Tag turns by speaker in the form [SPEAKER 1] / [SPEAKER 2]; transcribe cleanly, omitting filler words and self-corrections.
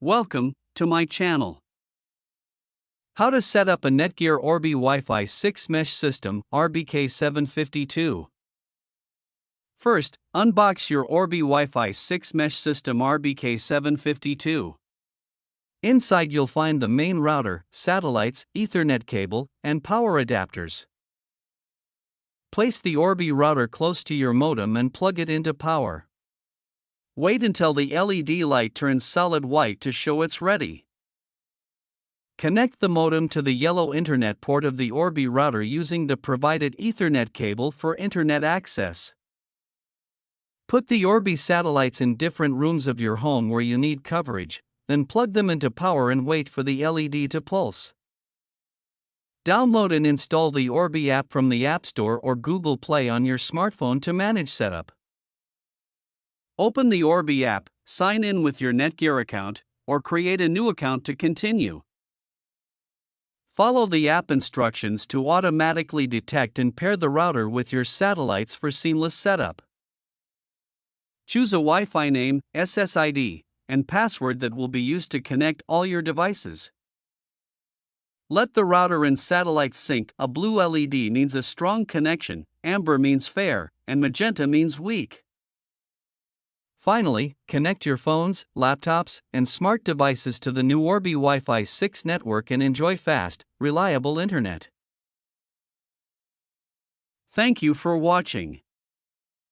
[SPEAKER 1] Welcome to my channel. How to set up a Netgear Orbi Wi-Fi 6 mesh system RBK752. First, unbox your Orbi Wi-Fi 6 mesh system RBK752. Inside you'll find the main router, satellites, Ethernet cable, and power adapters. Place the Orbi router close to your modem and plug it into power. Wait until the LED light turns solid white to show it's ready. Connect the modem to the yellow Internet port of the Orbi router using the provided Ethernet cable for Internet access. Put the Orbi satellites in different rooms of your home where you need coverage, then plug them into power and wait for the LED to pulse. Download and install the Orbi app from the App Store or Google Play on your smartphone to manage setup. Open the Orbi app, sign in with your Netgear account, or create a new account to continue. Follow the app instructions to automatically detect and pair the router with your satellites for seamless setup. Choose a Wi-Fi name, SSID, and password that will be used to connect all your devices. Let the router and satellites sync. A blue LED means a strong connection, amber means fair, and magenta means weak. Finally, connect your phones, laptops, and smart devices to the new Orbi Wi-Fi 6 network and enjoy fast, reliable internet. Thank you for watching.